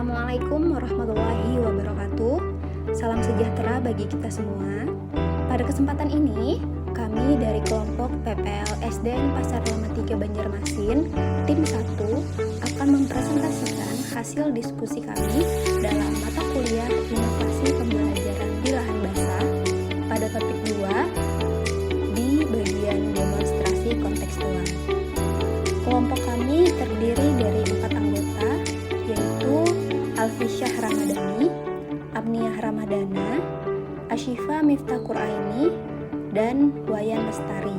Assalamualaikum warahmatullahi wabarakatuh. Salam sejahtera bagi kita semua. Pada kesempatan ini, kami dari kelompok PPL SDN Pasar Lama 3 Banjarmasin, tim 1, akan mempresentasikan hasil diskusi kami dalam mata kuliah inovasi pembelajaran di lahan basah pada topik 2 di bagian demonstrasi kontekstual. Kelompok kami terdiri dari 4 anggota, yaitu Alfisyah Ramadhani, Amniah Ramadana, Asyifa Miftah Quraini, dan Wayan Lestari.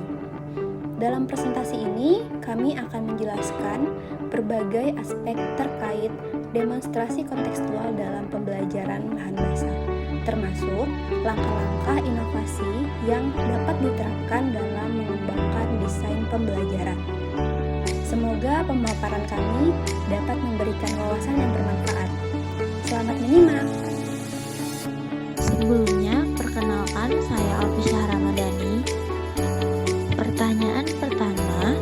Dalam presentasi ini, kami akan menjelaskan berbagai aspek terkait demonstrasi kontekstual dalam pembelajaran lahan basah, termasuk langkah-langkah inovasi yang dapat diterapkan dalam mengembangkan desain pembelajaran. Semoga pemaparan kami dapat memberikan wawasan yang bermanfaat. Selamat menyimak. Sebelumnya, perkenalkan saya Alfisyah Ramadhani. Pertanyaan pertama,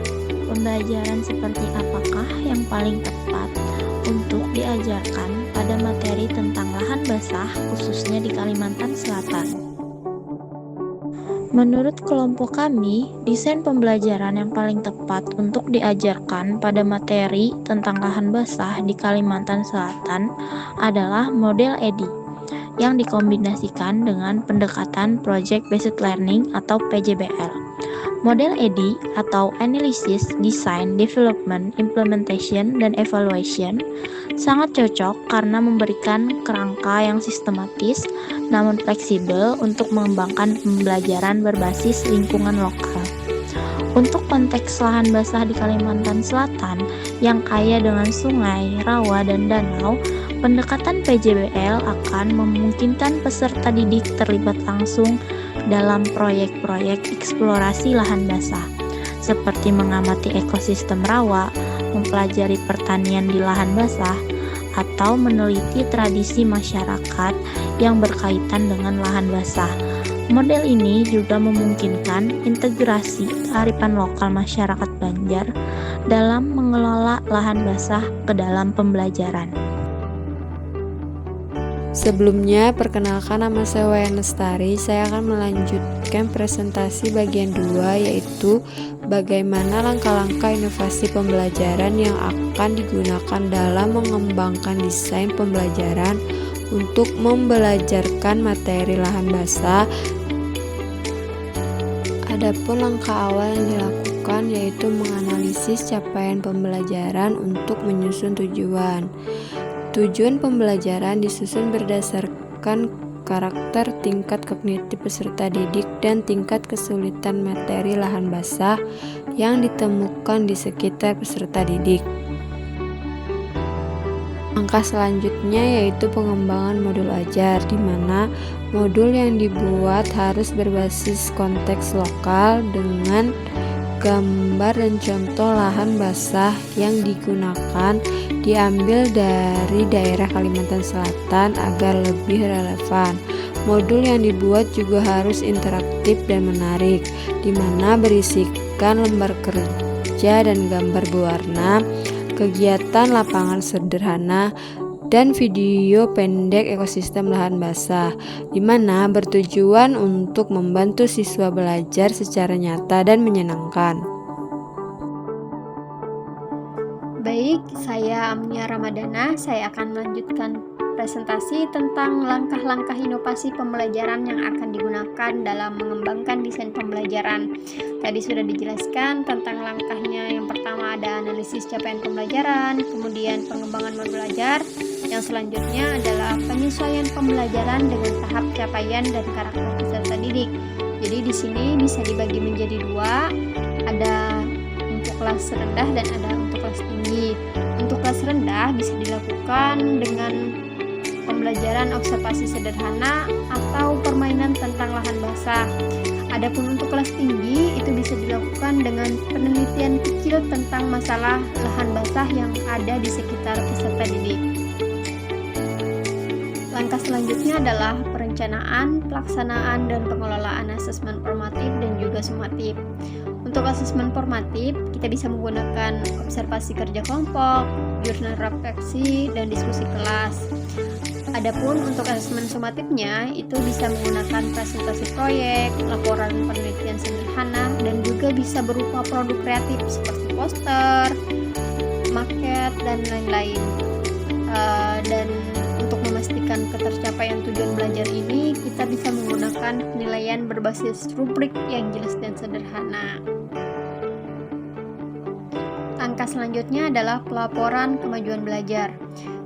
pembelajaran seperti apakah yang paling tepat untuk diajarkan pada materi tentang lahan basah khususnya di Kalimantan Selatan? Menurut kelompok kami, desain pembelajaran yang paling tepat untuk diajarkan pada materi tentang lahan basah di Kalimantan Selatan adalah model EDI yang dikombinasikan dengan pendekatan Project Based Learning atau PJBL. Model EDI atau Analysis, Design, Development, Implementation, dan Evaluation sangat cocok karena memberikan kerangka yang sistematis namun fleksibel untuk mengembangkan pembelajaran berbasis lingkungan lokal. Untuk konteks lahan basah di Kalimantan Selatan yang kaya dengan sungai, rawa, dan danau, pendekatan PJBL akan memungkinkan peserta didik terlibat langsung dalam proyek-proyek eksplorasi lahan basah, seperti mengamati ekosistem rawa, mempelajari pertanian di lahan basah, atau meneliti tradisi masyarakat yang berkaitan dengan lahan basah. Model ini juga memungkinkan integrasi kearifan lokal masyarakat Banjar dalam mengelola lahan basah ke dalam pembelajaran. Sebelumnya, perkenalkan nama saya Wayan Lestari. Saya akan melanjutkan presentasi bagian 2, yaitu bagaimana langkah-langkah inovasi pembelajaran yang akan digunakan dalam mengembangkan desain pembelajaran untuk membelajarkan materi lahan basah. Adapun langkah awal yang dilakukan yaitu menganalisis capaian pembelajaran untuk menyusun tujuan. Tujuan pembelajaran disusun berdasarkan karakter, tingkat kognitif peserta didik, dan tingkat kesulitan materi lahan basah yang ditemukan di sekitar peserta didik. Langkah selanjutnya yaitu pengembangan modul ajar, di mana modul yang dibuat harus berbasis konteks lokal dengan gambar dan contoh lahan basah yang digunakan diambil dari daerah Kalimantan Selatan agar lebih relevan. Modul yang dibuat juga harus interaktif dan menarik, di mana berisikan lembar kerja dan gambar berwarna, kegiatan lapangan sederhana, dan video pendek ekosistem lahan basah, di mana bertujuan untuk membantu siswa belajar secara nyata dan menyenangkan. Baik, saya Amniah Ramadana. Saya akan melanjutkan presentasi tentang langkah-langkah inovasi pembelajaran yang akan digunakan dalam mengembangkan desain pembelajaran. Tadi sudah dijelaskan tentang langkahnya. Yang pertama ada analisis capaian pembelajaran, kemudian pengembangan modul ajar. Yang selanjutnya adalah penyesuaian pembelajaran dengan tahap capaian dan karakter peserta didik. Jadi di sini bisa dibagi menjadi 2, ada untuk kelas rendah dan ada untuk kelas tinggi. Untuk kelas rendah bisa dilakukan dengan pembelajaran observasi sederhana atau permainan tentang lahan basah. Adapun untuk kelas tinggi itu bisa dilakukan dengan penelitian kecil tentang masalah lahan basah yang ada di sekitar peserta didik. Langkah selanjutnya adalah perencanaan, pelaksanaan, dan pengelolaan asesmen formatif dan juga sumatif. Untuk asesmen formatif, kita bisa menggunakan observasi kerja kelompok, jurnal refleksi, dan diskusi kelas. Adapun untuk asesmen sumatifnya itu bisa menggunakan presentasi proyek, laporan penelitian sederhana, dan juga bisa berupa produk kreatif seperti poster, maket, dan lain-lain. Dan untuk memastikan ketercapaian tujuan belajar ini, kita bisa menggunakan penilaian berbasis rubrik yang jelas dan sederhana. Angka selanjutnya adalah pelaporan kemajuan belajar.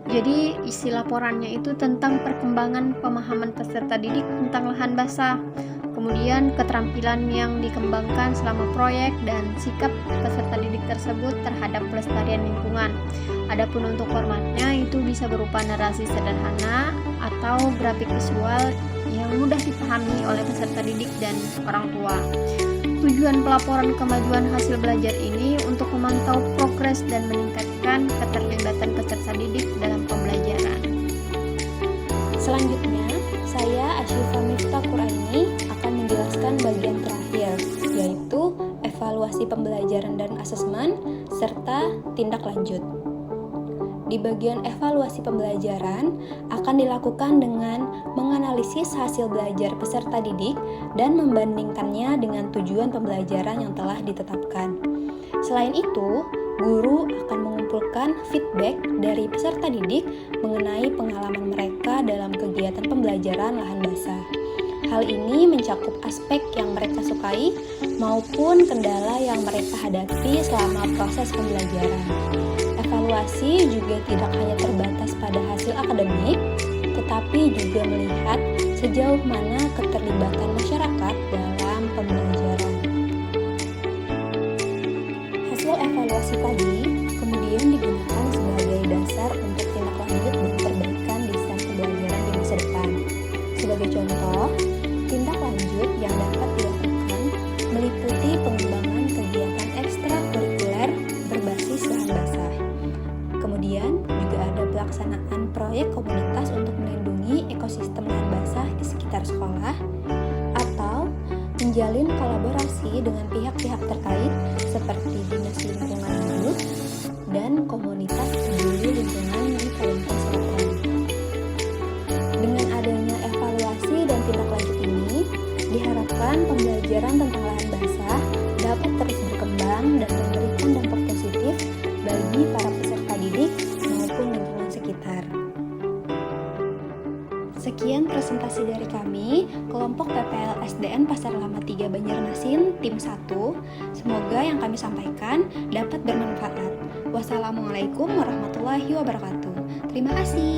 Jadi isi laporannya itu tentang perkembangan pemahaman peserta didik tentang lahan basah, kemudian keterampilan yang dikembangkan selama proyek dan sikap peserta didik tersebut terhadap pelestarian lingkungan. Adapun untuk formatnya itu bisa berupa narasi sederhana atau grafik visual yang mudah dipahami oleh peserta didik dan orang tua. Tujuan pelaporan kemajuan hasil belajar ini untuk memantau progres dan meningkatkan keterlibatan peserta didik dalam pembelajaran. Selanjutnya, saya Asyifa Miftah Quraini akan menjelaskan bagian terakhir, yaitu evaluasi pembelajaran dan asesmen serta tindak lanjut. Di bagian evaluasi pembelajaran akan dilakukan dengan menganalisis hasil belajar peserta didik dan membandingkannya dengan tujuan pembelajaran yang telah ditetapkan. Selain itu, guru akan mengumpulkan feedback dari peserta didik mengenai pengalaman mereka dalam kegiatan pembelajaran lahan basah. Hal ini mencakup aspek yang mereka sukai maupun kendala yang mereka hadapi selama proses pembelajaran. Evaluasi juga tidak hanya terbatas pada hasil akademik, tetapi juga melihat sejauh mana keterlibatan masyarakat dalam pembelajaran. Hasil evaluasi tadi kemudian digunakan sebagai dasar untuk tindak lanjut dan perbaikan desain pembelajaran di masa depan. Sebagai contoh, tindak lanjut yang dapat dilakukan meliputi pengembangan kegiatan ekstrakurikuler berbasis lahan basah. Kemudian juga ada pelaksanaan proyek komunitas untuk melindungi ekosistem lahan basah di sekitar sekolah, atau menjalin kolaborasi dengan pihak-pihak terkait seperti Dinas Lingkungan Hidup dan komunitas peduli lingkungan di Kalimantan Selatan. Dengan adanya evaluasi dan tindak lanjut ini, diharapkan pembelajaran tentang lahan basah dapat terus berkembang dan memberikan dampak positif bagi para peserta didik maupun lingkungan sekitar. Sekian presentasi dari kami, kelompok PPL SDN Pasar Lama 3 Banjarmasin, tim 1. Semoga yang kami sampaikan dapat bermanfaat. Wassalamualaikum warahmatullahi wabarakatuh. Terima kasih.